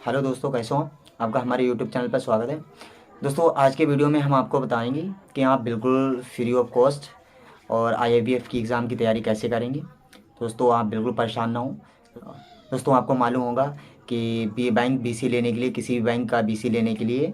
Hello दोस्तों, कैसे हो? आपका हमारे यूट्यूब चैनल पर स्वागत है। दोस्तों, आज के वीडियो में हम आपको बताएंगे कि आप बिल्कुल फ्री ऑफ कॉस्ट और आईआईबीएफ की एग्ज़ाम की तैयारी कैसे करेंगे। दोस्तों, आप बिल्कुल परेशान ना हो। दोस्तों, आपको मालूम होगा कि बैंक बीसी लेने के लिए, किसी भी बैंक का बीसी लेने के लिए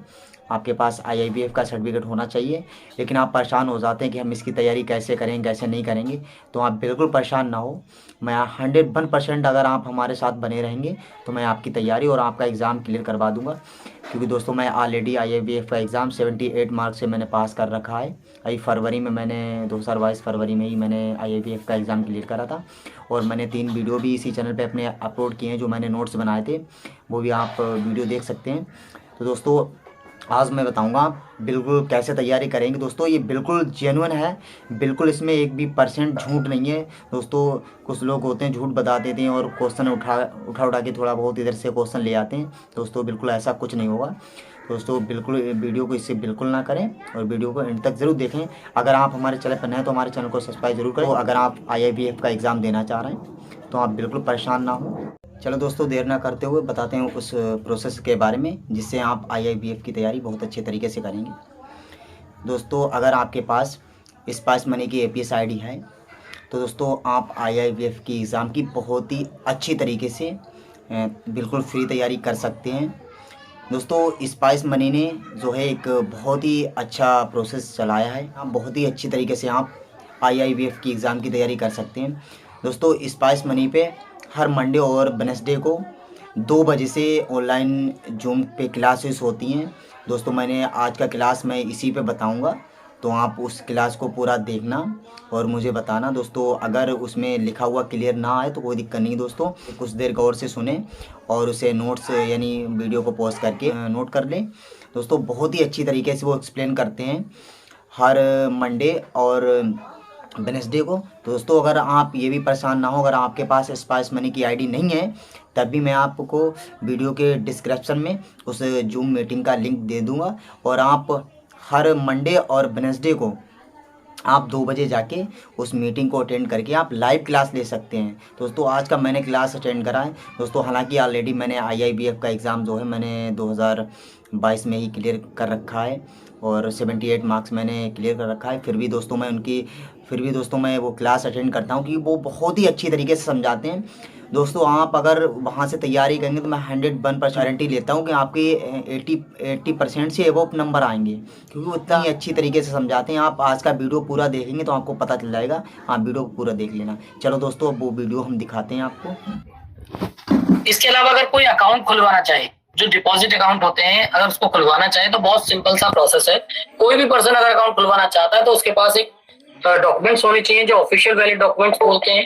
आपके पास आईआईबीएफ का सर्टिफिकेट होना चाहिए। लेकिन आप परेशान हो जाते हैं कि हम इसकी तैयारी कैसे करें, कैसे नहीं करेंगे। तो आप बिल्कुल परेशान ना हो। मैं 101% अगर आप हमारे साथ बने रहेंगे तो मैं आपकी तैयारी और आपका एग्ज़ाम क्लियर करवा दूंगा। क्योंकि दोस्तों, मैं ऑलरेडी आईआईबीएफ का एग्ज़ाम 78 मार्क से मैंने पास कर रखा है। अभी फरवरी में मैंने 2022 फरवरी में ही मैंने आईआईबीएफ का एग्ज़ाम क्लियर करा था। और मैंने 3 वीडियो भी इसी चैनल पे अपने अपलोड किए हैं, जो मैंने नोट्स बनाए थे, वो भी आप वीडियो देख सकते हैं। तो दोस्तों, आज मैं बताऊंगा आप बिल्कुल कैसे तैयारी करेंगे। दोस्तों, ये बिल्कुल जेन्युइन है, बिल्कुल इसमें एक भी परसेंट झूठ नहीं है। दोस्तों, कुछ लोग होते हैं झूठ बता देते हैं और क्वेश्चन उठा के थोड़ा बहुत इधर से क्वेश्चन ले आते हैं। दोस्तों, बिल्कुल ऐसा कुछ नहीं होगा। दोस्तों, बिल्कुल वीडियो को इससे बिल्कुल ना करें और वीडियो को एंड तक ज़रूर देखें। अगर आप हमारे चैनल पर नए हैं तो हमारे चैनल को सब्सक्राइब जरूर करें। तो अगर आप आईआईबीएफ का एग्ज़ाम देना चाह रहे हैं तो आप बिल्कुल परेशान ना हो। चलो दोस्तों, देर ना करते हुए बताते हैं उस प्रोसेस के बारे में जिससे आप आईआईबीएफ की तैयारी बहुत अच्छे तरीके से करेंगे। दोस्तों, अगर आपके पास स्पाइस मनी की एपीएस आईडी है तो दोस्तों आप आईआईबीएफ की एग्ज़ाम की बहुत ही अच्छी तरीके से बिल्कुल फ्री तैयारी कर सकते हैं। दोस्तों, स्पाइस मनी ने जो है एक बहुत ही अच्छा प्रोसेस चलाया है। आप बहुत ही अच्छी तरीके से आप आईआईबीएफ की एग्ज़ाम की तैयारी कर सकते हैं। दोस्तों, स्पाइस मनी पे हर मंडे और वेडनेसडे को 2 बजे से ऑनलाइन जूम पे क्लासेस होती हैं। दोस्तों, मैंने आज का क्लास मैं इसी पे बताऊंगा, तो आप उस क्लास को पूरा देखना और मुझे बताना। दोस्तों, अगर उसमें लिखा हुआ क्लियर ना आए तो कोई दिक्कत नहीं। दोस्तों, कुछ देर गौर से सुने और उसे नोट्स यानी वीडियो को पॉज करके नोट कर लें। दोस्तों, बहुत ही अच्छी तरीके से वो एक्सप्लेन करते हैं हर मंडे और वेडनेसडे को। तो दोस्तों, अगर आप ये भी परेशान ना हो, अगर आपके पास स्पाइस मनी की आईडी नहीं है तब भी मैं आपको वीडियो के डिस्क्रिप्शन में उस जूम मीटिंग का लिंक दे दूंगा और आप हर मंडे और वेडनेसडे को आप 2 बजे जाके उस मीटिंग को अटेंड करके आप लाइव क्लास ले सकते हैं। दोस्तों, आज का मैंने क्लास अटेंड करा है। दोस्तों, हालांकि ऑलरेडी मैंने आईआईबीएफ का एग्ज़ाम जो है मैंने 2022 में ही क्लियर कर रखा है और 78 मार्क्स मैंने क्लियर कर रखा है। फिर भी दोस्तों मैं वो क्लास अटेंड करता हूँ क्योंकि वो बहुत ही अच्छी तरीके से समझाते हैं। दोस्तों, आप अगर वहाँ से तैयारी करेंगे तो मैं 101% गारंटी लेता हूँ कि आपके 80% से एबोव नंबर आएंगे, क्योंकि वो इतना ही अच्छी तरीके से समझाते हैं। आप आज का वीडियो पूरा देखेंगे तो आपको पता चल जाएगा। आप वीडियो को पूरा देख लेना। चलो दोस्तों, अब वो वीडियो हम दिखाते हैं आपको। इसके अलावा अगर कोई अकाउंट खुलवाना चाहे, जो डिपॉजिट अकाउंट होते हैं, अगर उसको खुलवाना चाहे तो बहुत सिंपल सा प्रोसेस है। कोई भी पर्सन अगर अकाउंट खुलवाना चाहता है तो उसके पास एक डॉक्यूमेंट्स होने चाहिए जो ऑफिशियल वैलिड डॉक्यूमेंट्स बोलते हैं।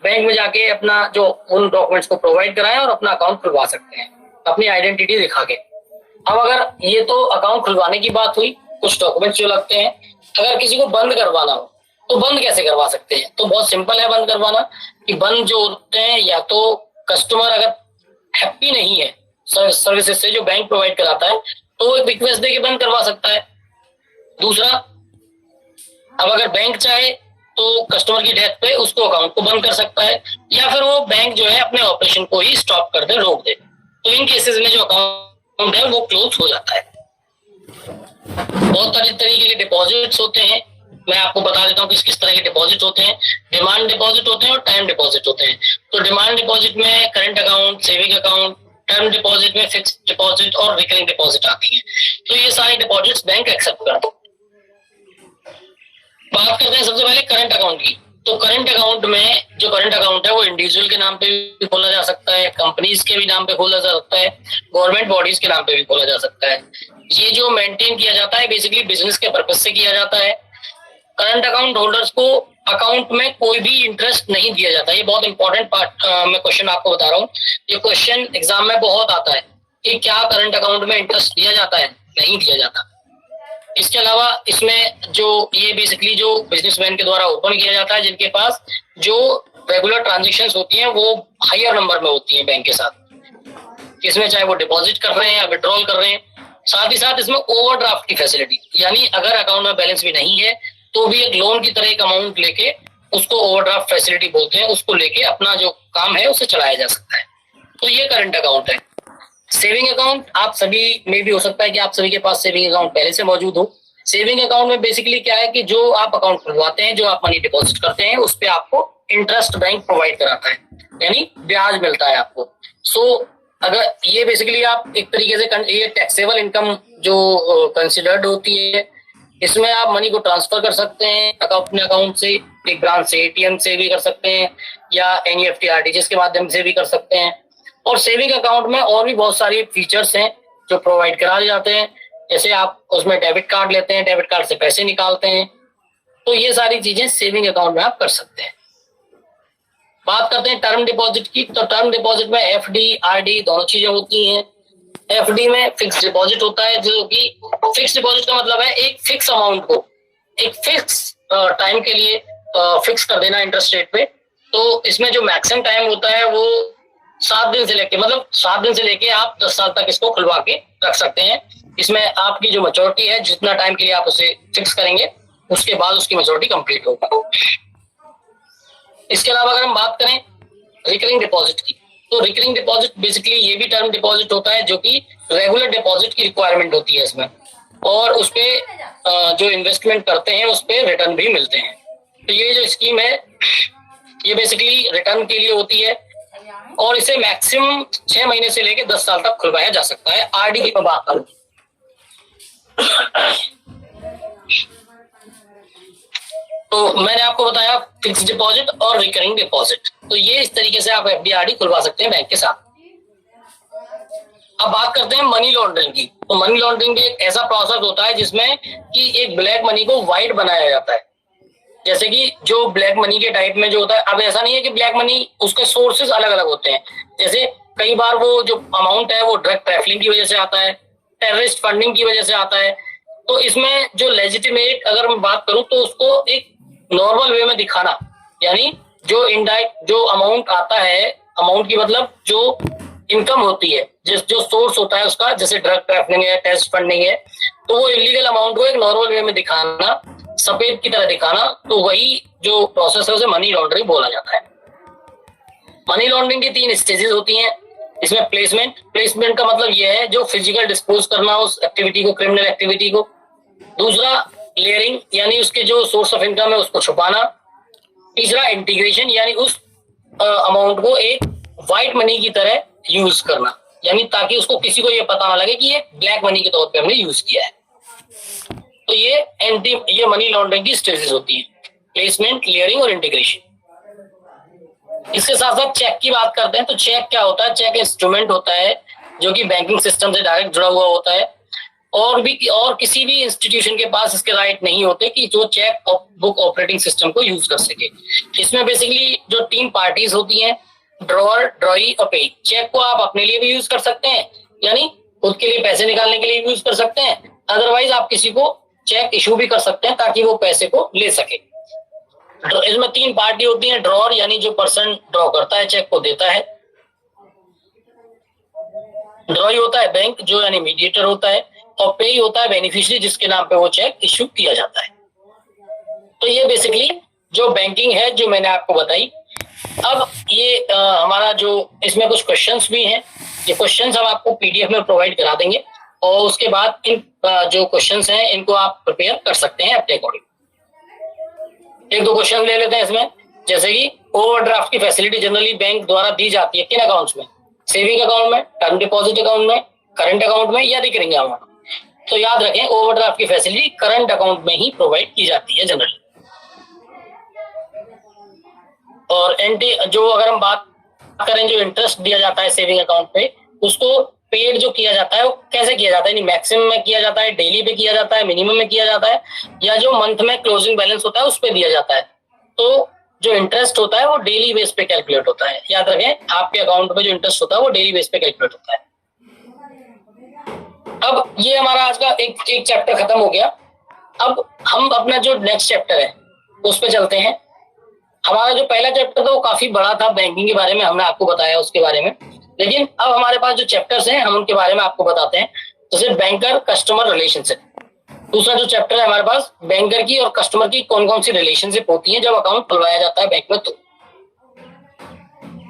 बैंक में जाके अपना जो उन डॉक्यूमेंट्स को प्रोवाइड कराएं और अपना अकाउंट खुलवा सकते हैं अपनी आइडेंटिटी दिखा के। अब अगर ये तो अकाउंट खुलवाने की बात हुई, कुछ डॉक्यूमेंट्स जो लगते हैं। अगर किसी को बंद करवाना हो तो बंद कैसे करवा सकते हैं? तो बहुत सिंपल है बंद करवाना। कि बंद जो होते हैं, या तो कस्टमर अगर हैप्पी नहीं है सर्विसेज से जो बैंक प्रोवाइड कराता है तो एक रिक्वेस्ट देके बंद करवा सकता है। दूसरा, अब अगर बैंक चाहे तो कस्टमर की डेथ पे उसको अकाउंट को बंद कर सकता है, या फिर वो बैंक जो है अपने ऑपरेशन को ही स्टॉप कर दे, रोक दे। तो इन केसेस में जो अकाउंट है वो क्लोज हो जाता है। बहुत सारे तरीके के डिपॉजिट्स होते हैं, मैं आपको बता देता हूँ किस किस तरह के डिपॉजिट होते हैं। डिमांड डिपॉजिट होते हैं और टाइम डिपॉजिट होते हैं। तो डिमांड डिपॉजिट में current account, saving account, term deposit में फिक्स्ड डिपॉजिट और रिकरिंग डिपॉजिट आती है। तो ये सारे डिपॉजिट्स बैंक एक्सेप्ट करते हैं। बात करते हैं सबसे पहले करंट अकाउंट की। तो करंट अकाउंट में जो करंट अकाउंट है वो इंडिविजुअल के नाम पे भी खोला जा सकता है, कंपनीज के भी नाम पे खोला जा सकता है, गवर्नमेंट बॉडीज के नाम पे भी खोला जा सकता है। ये जो मेंटेन किया जाता है बेसिकली बिजनेस के पर्पज से किया जाता है। करंट अकाउंट होल्डर्स को अकाउंट में कोई भी इंटरेस्ट नहीं दिया जाता। ये बहुत इंपॉर्टेंट पार्ट मैं क्वेश्चन आपको बता रहा हूँ। ये क्वेश्चन एग्जाम में बहुत आता है कि क्या करंट अकाउंट में इंटरेस्ट दिया जाता है? नहीं दिया जाता। इसके अलावा इसमें जो ये बेसिकली जो बिजनेसमैन के द्वारा ओपन किया जाता है, जिनके पास जो रेगुलर ट्रांजेक्शन्स होती हैं वो हायर नंबर में होती हैं बैंक के साथ। इसमें चाहे वो डिपॉजिट कर रहे हैं या विड्रॉल कर रहे हैं। साथ ही साथ इसमें ओवरड्राफ्ट की फैसिलिटी, यानी अगर अकाउंट में बैलेंस भी नहीं है तो भी एक लोन की तरह एक अमाउंट लेके, उसको ओवरड्राफ्ट फैसिलिटी बोलते हैं, उसको लेके अपना जो काम है उसे चलाया जा सकता है। तो ये करंट अकाउंट है। सेविंग अकाउंट आप सभी में भी हो सकता है कि आप सभी के पास सेविंग अकाउंट पहले से मौजूद हो। सेविंग अकाउंट में बेसिकली क्या है कि जो आप अकाउंट खुलवाते हैं, जो आप मनी डिपॉजिट करते हैं, उस पे आपको इंटरेस्ट बैंक प्रोवाइड कराता है, यानी ब्याज मिलता है आपको। अगर ये बेसिकली आप एक तरीके से ये टैक्सेबल इनकम जो कंसिडर्ड होती है, इसमें आप मनी को ट्रांसफर कर सकते हैं अपने अकाउंट से, एक ब्रांच से, एटीएम से भी कर सकते हैं, या एनईएफटी आरटीजीएस के माध्यम से भी कर सकते हैं। और सेविंग अकाउंट में और भी बहुत सारे फीचर्स हैं जो प्रोवाइड कराए जाते हैं, जैसे आप उसमें डेबिट कार्ड लेते हैं, डेबिट कार्ड से पैसे निकालते हैं, तो ये सारी चीजें सेविंग अकाउंट में आप कर सकते हैं। बात करते हैं टर्म डिपॉजिट की, तो टर्म डिपॉजिट में एफडी आरडी दोनों चीजें होती हैं। एफडी में फिक्स डिपॉजिट होता है, जो कि फिक्स डिपॉजिट का मतलब है एक फिक्स अमाउंट को एक फिक्स टाइम के लिए फिक्स कर देना इंटरेस्ट रेट पे। तो इसमें जो मैक्सिमम टाइम होता है वो 7 दिन से लेके आप 10 साल तक इसको खुलवा के रख सकते हैं। इसमें आपकी जो मैच्योरिटी है, जितना टाइम के लिए आप उसे फिक्स करेंगे, उसके बाद उसकी मैच्योरिटी कंप्लीट होगी। इसके अलावा अगर हम बात करें रिकरिंग डिपॉजिट की, तो रिकरिंग डिपॉजिट बेसिकली ये भी टर्म डिपॉजिट होता है, जो कि रेगुलर डिपॉजिट की रिक्वायरमेंट होती है इसमें, और उसपे जो इन्वेस्टमेंट करते हैं उस पे रिटर्न भी मिलते हैं। तो ये जो स्कीम है ये बेसिकली रिटर्न के लिए होती है, और इसे मैक्सिमम 6 महीने से लेकर 10 साल तक खुलवाया जा सकता है। आरडी की बात करूं तो मैंने आपको बताया फिक्स डिपॉजिट और रिकरिंग डिपॉजिट, तो ये इस तरीके से आप एफडी आरडी खुलवा सकते हैं बैंक के साथ। अब बात करते हैं मनी लॉन्ड्रिंग की। तो मनी लॉन्ड्रिंग भी एक ऐसा प्रोसेस होता है जिसमें कि एक ब्लैक मनी को व्हाइट बनाया जाता है। जैसे कि जो ब्लैक मनी के टाइप में जो होता है, अब ऐसा नहीं है कि ब्लैक मनी उसके सोर्सेज अलग अलग होते हैं। जैसे कई बार वो जो अमाउंट है वो ड्रग ट्रैफिकिंग की वजह से आता है, टेररिस्ट फंडिंग की वजह से आता है। तो इसमें जो लेजिटिमेट अगर मैं बात करूं तो उसको एक नॉर्मल वे में दिखाना, यानी जो इनडायरेक्ट जो अमाउंट आता है, अमाउंट की मतलब जो इनकम होती है, जो सोर्स होता है उसका, जैसे ड्रग ट्रैफिकिंग है, टेररिस्ट फंडिंग है, तो वो इलीगल अमाउंट को एक नॉर्मल वे में दिखाना, सफेद की तरह दिखाना, तो वही जो प्रोसेस है उसे मनी लॉन्ड्रिंग बोला जाता है। मनी लॉन्ड्रिंग की 3 स्टेजेस होती हैं। इसमें प्लेसमेंट का मतलब यह है जो फिजिकल डिस्पोज करना उस एक्टिविटी को, क्रिमिनल एक्टिविटी को। दूसरा लेयरिंग, यानी उसके जो सोर्स ऑफ इनकम है उसको छुपाना। तीसरा इंटीग्रेशन, यानी उस अमाउंट को एक व्हाइट मनी की तरह यूज करना, यानी ताकि उसको किसी को ये पता ना लगे कि ये ब्लैक मनी के तौर पे हमने यूज किया है। तो ये मनी लॉन्ड्रिंग की स्टेजेस होती है, प्लेसमेंट, लेयरिंग और इंटीग्रेशन। इसके साथ साथ चेक की बात करते हैं। तो चेक क्या होता है? चेक इंस्ट्रूमेंट होता है जो कि बैंकिंग सिस्टम से डायरेक्ट जुड़ा हुआ होता है, और किसी भी इंस्टीट्यूशन के पास इसके राइट नहीं होते कि जो चेक बुक ऑपरेटिंग सिस्टम को यूज कर सके। इसमें बेसिकली जो 3 पार्टीज होती हैं, ड्रॉअर, ड्रॉई और पे। चेक को आप अपने लिए भी यूज कर सकते हैं, यानी खुद के लिए पैसे निकालने के लिए भी यूज कर सकते हैं। अदरवाइज आप किसी को चेक इशू भी कर सकते हैं ताकि वो पैसे को ले सके। इसमें 3 पार्टी होती हैं, ड्रॉअर यानी जो पर्सन ड्रॉ करता है, चेक को देता है। ड्रॉई होता है बैंक, जो यानी मीडिएटर होता है, और पे होता है बेनिफिशियरी, जिसके नाम पे वो चेक इशू किया जाता है। तो ये बेसिकली जो बैंकिंग है जो मैंने आपको बताई। अब ये हमारा जो इसमें कुछ क्वेश्चंस भी हैं, ये क्वेश्चंस हम आपको पीडीएफ में प्रोवाइड करा देंगे, और उसके बाद इन जो क्वेश्चंस हैं इनको आप प्रिपेयर कर सकते हैं अपने अकॉर्डिंग। 1-2 क्वेश्चन ले लेते हैं इसमें, जैसे कि ओवरड्राफ्ट की फैसिलिटी जनरली बैंक द्वारा दी जाती है किन अकाउंट्स में? सेविंग अकाउंट में, टर्म डिपॉजिट अकाउंट में, करंट अकाउंट में या रिकरिंग अकाउंट में? तो याद रखें, ओवरड्राफ्ट की फैसिलिटी करंट अकाउंट में ही प्रोवाइड की जाती है जनरली। और जो अगर हम बात करें जो इंटरेस्ट दिया जाता है सेविंग अकाउंट पे, उसको पेड जो किया जाता है वो कैसे किया जाता है? मैक्सिमम में किया जाता है, डेली पे किया जाता है, मिनिमम में किया जाता है, या जो मंथ में क्लोजिंग बैलेंस होता है उस पे दिया जाता है? तो जो इंटरेस्ट होता है वो डेली बेस पे कैलकुलेट होता है। याद रखें, आपके अकाउंट में जो इंटरेस्ट होता है वो डेली बेस पे कैलकुलेट होता है। अब ये हमारा आज का एक चैप्टर खत्म हो गया। अब हम अपना जो नेक्स्ट चैप्टर है उस पे चलते हैं। हमारा जो पहला चैप्टर था वो काफी बड़ा था, बैंकिंग के बारे में हमने आपको बताया उसके बारे में, लेकिन अब हमारे पास जो चैप्टर्स हैं हम उनके बारे में आपको बताते हैं। जैसे बैंकर कस्टमर रिलेशनशिप, दूसरा जो चैप्टर है हमारे पास, बैंकर की और कस्टमर की कौन कौन सी रिलेशनशिप होती है जब अकाउंट खुलवाया जाता है बैंक में।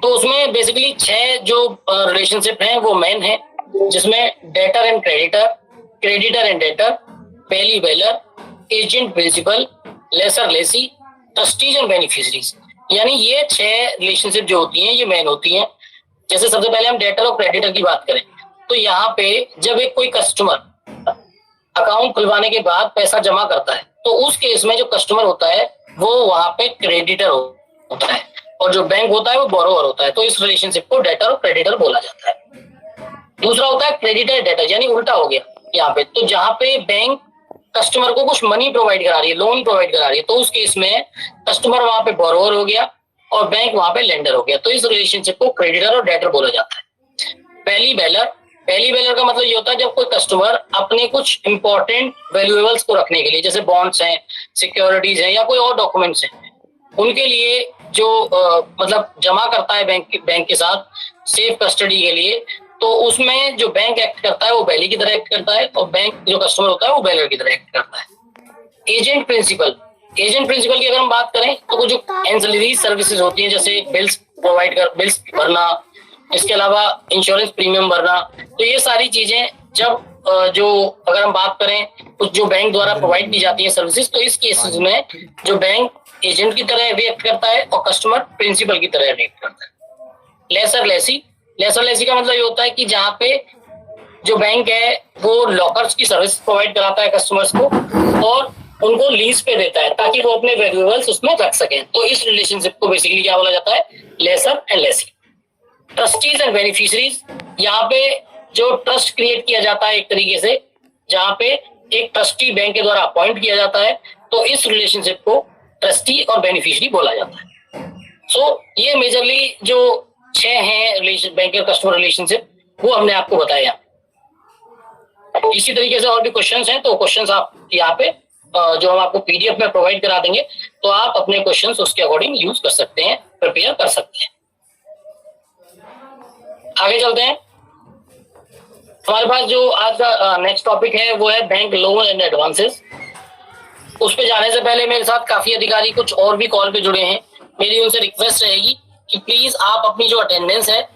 तो उसमें बेसिकली 6 जो रिलेशनशिप हैं वो मेन है। जिसमें debtor and creditor, creditor and debtor, bailee bailor, agent principal, lessor lessee, trustees and beneficiaries. यानी ये 6 रिलेशनशिप जो होती हैं ये मेन होती हैं। जैसे सबसे पहले हम डेटर और क्रेडिटर की बात करें तो यहाँ पे जब एक कोई कस्टमर अकाउंट खुलवाने के बाद पैसा जमा करता है तो उस केस में जो कस्टमर होता है वो वहां पे क्रेडिटर होता है और जो बैंक होता है वो बोरोवर होता है। तो इस रिलेशनशिप को डेटर और क्रेडिटर बोला जाता है। दूसरा होता है क्रेडिटर डेटर, यानी उल्टा हो गया यहाँ पे। तो जहाँ पे बैंक कस्टमर को कुछ मनी प्रोवाइड करा रही है, लोन प्रोवाइड करा रही है, तो उस केस में कस्टमर वहां पे बोरोवर हो गया और बैंक वहां पे लेंडर हो गया। तो इस रिलेशनशिप को क्रेडिटर और डेटर बोला जाता है। पहली बेलर का मतलब ये होता है जब कोई कस्टमर अपने कुछ इंपॉर्टेंट वैल्यूएबल्स को रखने के लिए, जैसे बॉन्ड्स हैं, सिक्योरिटीज हैं या कोई और डॉक्यूमेंट्स हैं, उनके लिए जो मतलब जमा करता है बैंक के साथ सेफ कस्टडी के लिए, तो उसमें जो बैंक एक्ट करता है वो बेली की तरह एक्ट करता है और बैंक जो कस्टमर होता है वो बेलर की तरह एक्ट करता है। एजेंट प्रिंसिपल की अगर हम बात करें तो कुछ जो एंसिलरी सर्विसेज होती हैं, जैसे बिल्स भरना, इसके अलावा इंश्योरेंस प्रीमियम भरना, तो ये सारी चीजें जब जो अगर हम बात करें कुछ जो बैंक द्वारा प्रोवाइड की जाती है सर्विसेज, तो इस केसेस में जो बैंक एजेंट की तरह भी एक्ट करता है और कस्टमर प्रिंसिपल की तरह भी एक्ट करता है। लेसर लेसी का मतलब ये होता है कि जहाँ पे जो बैंक है वो लॉकर्स की सर्विस प्रोवाइड कराता है कस्टमर्स को और उनको लीज पे देता है ताकि वो अपने वैल्यूएबल्स उसमें रख सकें। तो इस रिलेशनशिप को बेसिकली क्या बोला जाता है? Lessor and lessee. Trustees and beneficiaries, यहाँ पे जो ट्रस्ट क्रिएट किया जाता है एक तरीके से, जहाँ पे एक ट्रस्टी बैंक के द्वारा अपॉइंट किया जाता है, तो इस रिलेशनशिप को ट्रस्टी और बेनिफिशरी बोला जाता है। सो ये मेजरली जो 6 हैं बैंक और कस्टमर रिलेशनशिप, वो हमने आपको बताया। इसी तरीके से और भी क्वेश्चंस हैं, तो क्वेश्चंस आप यहाँ पे जो हम आपको पीडीएफ में प्रोवाइड करा देंगे, तो आप अपने क्वेश्चंस उसके अकॉर्डिंग यूज कर सकते हैं, प्रिपेयर कर सकते हैं। आगे चलते हैं। हमारे पास जो आज का नेक्स्ट टॉपिक है वो है बैंक लोन एंड एडवांसेस। उस पे जाने से पहले मेरे साथ काफी अधिकारी कुछ और भी कॉल पे जुड़े हैं। मेरी उनसे रिक्वेस्ट रहेगी कि प्लीज आप अपनी जो अटेंडेंस है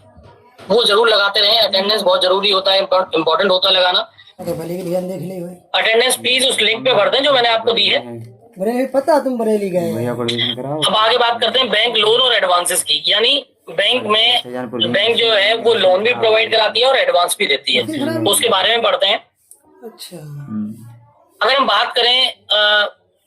वो जरूर लगाते रहें। अटेंडेंस बहुत जरूरी होता है, इंपॉर्टेंट होता है लगाना। अटेंडेंस प्लीज उस लिंक पे भर दें जो मैंने आपको दी है। पता तुम बरेली गए। अब आगे बात करते हैं बैंक लोन और एडवांसेस की। यानी बैंक जो है वो लोन भी प्रोवाइड कराती है और एडवांस भी देती है, उसके बारे में पढ़ते हैं। अच्छा, अगर हम बात करें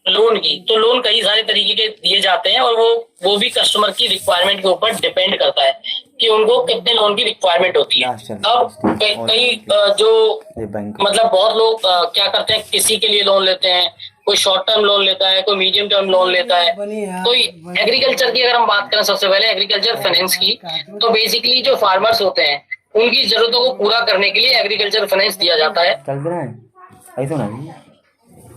लोन की, तो लोन कई सारे तरीके के दिए जाते हैं और वो भी कस्टमर की रिक्वायरमेंट के ऊपर डिपेंड करता है कि उनको कितने लोन की रिक्वायरमेंट होती है। अब कई जो मतलब बहुत लोग क्या करते हैं, किसी के लिए लोन लेते हैं, कोई शॉर्ट टर्म लोन लेता है, कोई मीडियम टर्म लोन लेता है। तो एग्रीकल्चर की अगर हम बात करें, सबसे पहले एग्रीकल्चर फाइनेंस की, तो बेसिकली जो फार्मर्स होते हैं उनकी जरूरतों को पूरा करने के लिए एग्रीकल्चर फाइनेंस दिया जाता है,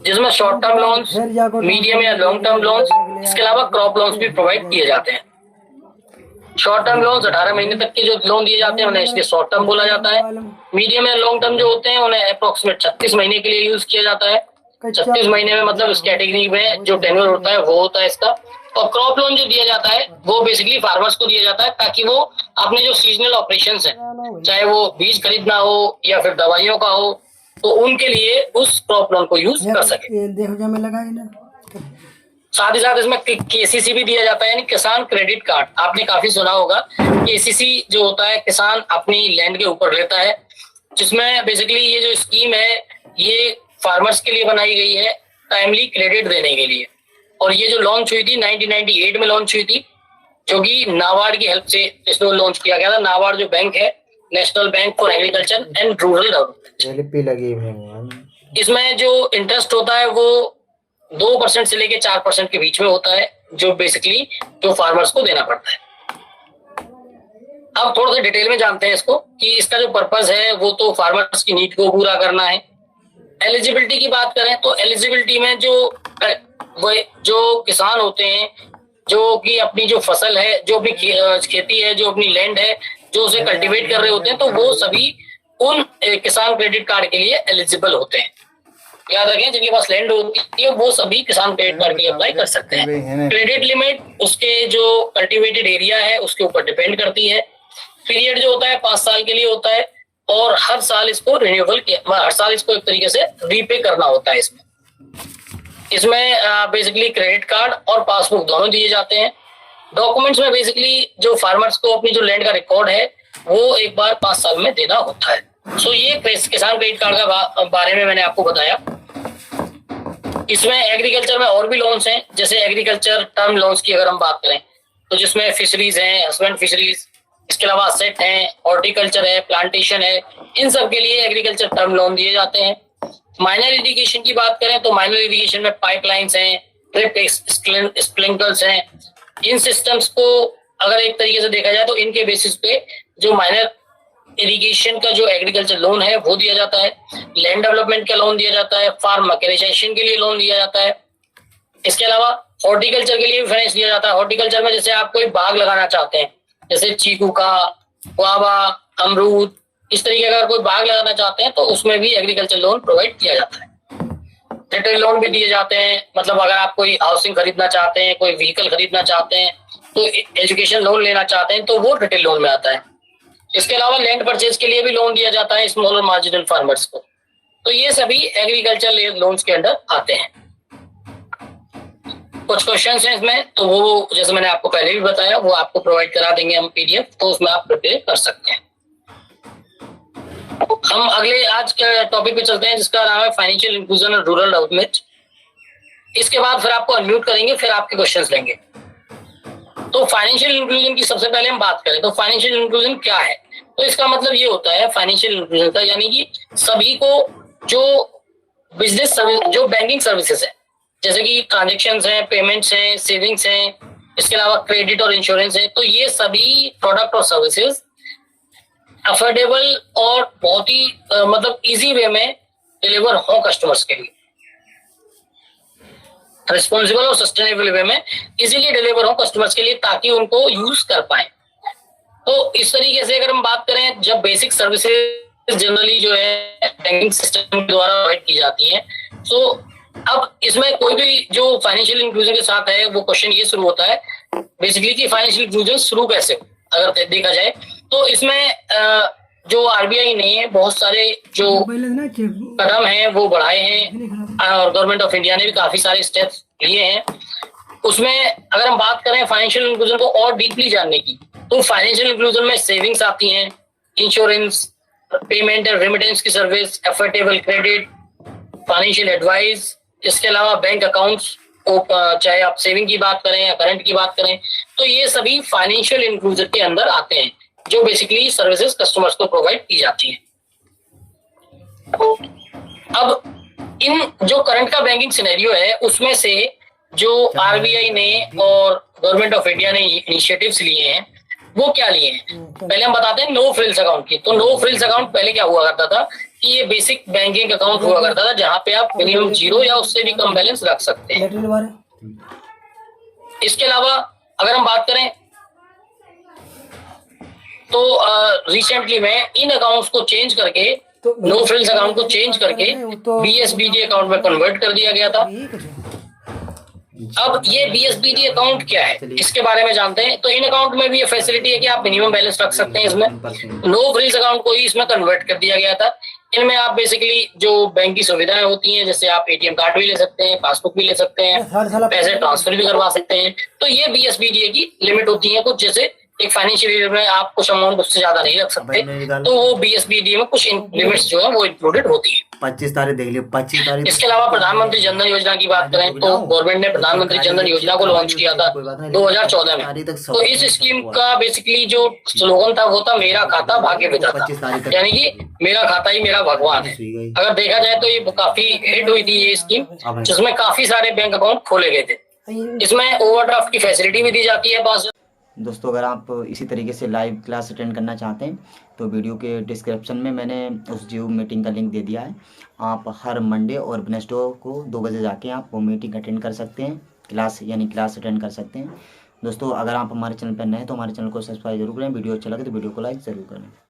जिसमें शॉर्ट टर्म लोन्स, मीडियम या लॉन्ग टर्म लोन्स, इसके अलावा क्रॉप लोन्स भी प्रोवाइड किए जाते हैं। शॉर्ट टर्म लोन्स 18 महीने तक के जो लोन दिए जाते हैं उन्हें इसलिए शॉर्ट टर्म बोला जाता है। मीडियम या लॉन्ग टर्म जो होते हैं उन्हें अप्रोक्सीमेट 36 महीने के लिए यूज किया जाता है। 36 महीने में मतलब इस कैटेगरी में जो टेन्योर होता है वो होता है इसका। और क्रॉप लोन जो दिया जाता है वो बेसिकली फार्मर्स को दिया जाता है ताकि वो अपने जो सीजनल ऑपरेशंस हैं, चाहे वो बीज खरीदना हो या फिर दवाइयों का हो, तो उनके लिए उस क्रॉप लोन को यूज कर सके। साथ ही साथ इसमें केसीसी भी दिया जाता है, यानी किसान क्रेडिट कार्ड। आपने काफी सुना होगा। केसीसी जो होता है किसान अपनी लैंड के ऊपर लेता है, जिसमें बेसिकली ये जो स्कीम है ये फार्मर्स के लिए बनाई गई है टाइमली क्रेडिट देने के लिए। और ये जो लॉन्च हुई थी 1998 में लॉन्च हुई थी, जो कि नाबार्ड की हेल्प से इसमें लॉन्च किया गया था। नाबार्ड जो बैंक है, national bank for agriculture and rural development. इसमें जो इंटरेस्ट होता है वो 2% से लेके 4% के बीच में होता है, जो बेसिकली जो फार्मर्स को देना पड़ता है। अब थोड़ा सा डिटेल में जानते हैं इसको कि इसका जो पर्पस है वो तो फार्मर्स की नीड को पूरा करना है। एलिजिबिलिटी की बात करें तो एलिजिबिलिटी में जो किसान होते हैं, जो कि अपनी जो फसल है, जो भी खेती है, जो अपनी लैंड है, जो उसे कल्टीवेट कर रहे होते हैं, तो वो सभी उन किसान क्रेडिट कार्ड के लिए एलिजिबल होते हैं। याद रखें, जिनके पास लैंड होती है वो सभी किसान क्रेडिट कार्ड के लिए अप्लाई कर सकते हैं। क्रेडिट लिमिट उसके जो कल्टीवेटेड एरिया है उसके ऊपर डिपेंड करती है। पीरियड जो होता है 5 साल के लिए होता है। और हर साल इसको रिन्यूअल हर साल इसको एक तरीके से रीपे करना होता है। इसमें बेसिकली क्रेडिट कार्ड और पासबुक दोनों दिए जाते हैं। डॉक्यूमेंट्स में बेसिकली जो फार्मर्स को अपनी जो लैंड का रिकॉर्ड है वो एक बार 5 साल में देना होता है। सो ये किसान क्रेडिट कार्ड का बारे में मैंने आपको बताया। इसमें एग्रीकल्चर में और भी लोन्स हैं, जैसे एग्रीकल्चर टर्म लोन्स की अगर हम बात करें तो जिसमें फिशरीज हैं, हस्बैंड फिशरीज, इसके अलावा सेट हैं, हॉर्टिकल्चर है, प्लांटेशन है, इन सब के लिए एग्रीकल्चर टर्म लोन दिए जाते हैं। माइनर इरिगेशन की बात करें तो माइनर इरिगेशन में पाइपलाइंस हैं, ड्रिप स्प्रिंकलर्स हैं। इन सिस्टम्स को अगर एक तरीके से देखा जाए तो इनके बेसिस पे जो माइनर इरिगेशन का जो एग्रीकल्चर लोन है वो दिया जाता है। लैंड डेवलपमेंट का लोन दिया जाता है, फार्म मैकेनाइजेशन के लिए लोन दिया जाता है। इसके अलावा हॉर्टिकल्चर के लिए भी फाइनेंस दिया जाता है। हॉर्टिकल्चर में जैसे आप कोई बाग लगाना चाहते हैं, जैसे चीकू का, गुआवा, अमरूद, इस तरीके का अगर कोई बाग लगाना चाहते हैं तो उसमें भी एग्रीकल्चर लोन प्रोवाइड किया जाता है। रिटेल लोन भी दिए जाते हैं, मतलब अगर आप कोई हाउसिंग खरीदना चाहते हैं, कोई व्हीकल खरीदना चाहते हैं, तो एजुकेशन लोन लेना चाहते हैं तो वो रिटेल लोन में आता है। इसके अलावा लैंड परचेज के लिए भी लोन दिया जाता है स्मॉल और मार्जिनल फार्मर्स को। तो ये सभी एग्रीकल्चर लोन्स के अंडर आते हैं। कुछ क्वेश्चंस हैं इसमें, तो वो जैसे मैंने आपको पहले भी बताया वो आपको प्रोवाइड करा देंगे हम पीडीएफ, तो उसमें आप प्रिपेयर कर सकते हैं। हम अगले आज के टॉपिक पे चलते हैं जिसका नाम है फाइनेंशियल इंक्लूजन और रूरल डेवलपमेंट। इसके बाद फिर आपको अनम्यूट करेंगे, फिर आपके क्वेश्चंस लेंगे। तो फाइनेंशियल इंक्लूजन की सबसे पहले हम बात करें तो फाइनेंशियल इंक्लूजन क्या है। तो इसका मतलब ये होता है फाइनेंशियल इंक्लूजन का, यानी कि सभी को जो बिजनेस जो बैंकिंग सर्विसेज है, जैसे कि ट्रांजेक्शन्स हैं, पेमेंट्स हैं, सेविंग्स हैं, इसके अलावा क्रेडिट और इंश्योरेंस है, तो ये सभी प्रोडक्ट और सर्विसेज अफोर्डेबल और बहुत ही मतलब इजी वे में डिलीवर हो कस्टमर्स के लिए, रिस्पॉन्सिबल और सस्टेनेबल वे में इजीली डिलीवर हो कस्टमर्स के लिए, ताकि उनको यूज कर पाए। तो इस तरीके से अगर हम बात करें, जब बेसिक सर्विसेज जनरली जो है बैंकिंग सिस्टम के द्वारा प्रोवाइड की जाती है, तो अब इसमें कोई भी जो फाइनेंशियल इंक्लूजन के साथ है वो क्वेश्चन ये शुरू होता है बेसिकली कि फाइनेंशियल इंक्लूजन शुरू कैसे हो। अगर देखा जाए तो इसमें जो आरबीआई ने बहुत सारे जो कदम हैं वो बढ़ाए हैं और गवर्नमेंट ऑफ इंडिया ने भी काफी सारे स्टेप्स लिए हैं। उसमें अगर हम बात करें फाइनेंशियल इंक्लूजन को और डीपली जानने की, तो फाइनेंशियल इंक्लूजन में सेविंग्स आती हैं, इंश्योरेंस, पेमेंट एंड रेमिटेंस की service, affordable credit, financial advice, इसके अलावा बैंक अकाउंट्स, चाहे आप सेविंग की बात करें या करंट की बात करें, तो ये सभी फाइनेंशियल इंक्लूजन के अंदर आते हैं, जो बेसिकली सर्विसेज कस्टमर्स को प्रोवाइड की जाती है। अब इन जो करंट का बैंकिंग सिनेरियो है उसमें से जो आरबीआई ने और गवर्नमेंट ऑफ इंडिया ने इनिशिएटिव्स लिए हैं वो क्या लिए हैं। पहले हम बताते हैं नो फ्रिल्स अकाउंट की। तो नो फ्रिल्स अकाउंट पहले क्या हुआ करता था कि ये बेसिक बैंकिंग अकाउंट हुआ करता था जहां पे आप मिनिमम 0 या उससे भी कम बैलेंस रख सकते हैं। इसके अलावा अगर हम बात करें तो रिसेंटली में इन अकाउंट्स को चेंज करके, नो फ्रिल्स अकाउंट को चेंज करके बीएसबीडी अकाउंट में कन्वर्ट कर दिया गया था। अब ये बीएसबीडी अकाउंट क्या है इसके बारे में जानते हैं। तो इन अकाउंट में भी ये फैसिलिटी है कि आप मिनिमम बैलेंस रख सकते हैं इसमें। नो फ्रिल्स अकाउंट को ही इसमें कन्वर्ट कर दिया गया था। इनमें आप बेसिकली जो बैंक की सुविधाएं होती हैं, जैसे आप एटीएम कार्ड भी ले सकते हैं, पासबुक भी ले सकते हैं, पैसे ट्रांसफर भी करवा सकते हैं। तो ये बीएसबीडी की लिमिट होती है कुछ, जैसे एक फाइनेंशियल ईयर में आप कुछ अमाउंट उससे ज्यादा नहीं रख सकते, तो वो बीएसबीडी में कुछ लिमिट्स जो है वो इंक्लूडेड होती है। 25 तारीख देख लियो, 25 तारीख। इसके अलावा प्रधानमंत्री जनधन योजना की बात करें तो गवर्नमेंट ने प्रधानमंत्री जनधन योजना को लॉन्च किया था 2014 में। तो इस स्कीम का बेसिकली जो स्लोगन था वो था मेरा खाता भाग्य विधाता, यानी कि मेरा खाता ही मेरा भगवान है। अगर देखा जाए तो ये काफी हिट हुई थी ये स्कीम, जिसमें काफी सारे बैंक अकाउंट खोले गए थे। इसमें ओवरड्राफ्ट की फैसिलिटी भी दी जाती है पास। दोस्तों अगर आप इसी तरीके से लाइव क्लास अटेंड करना चाहते हैं तो वीडियो के डिस्क्रिप्शन में मैंने उस जूम मीटिंग का लिंक दे दिया है। आप हर मंडे और वेडनेसडे को 2 बजे जाके आप वो मीटिंग अटेंड कर सकते हैं, क्लास अटेंड कर सकते हैं। दोस्तों अगर आप हमारे चैनल पर नए हैं तो हमारे चैनल को सब्सक्राइब जरूर करें। वीडियो अच्छा लगे तो वीडियो को लाइक ज़रूर करें।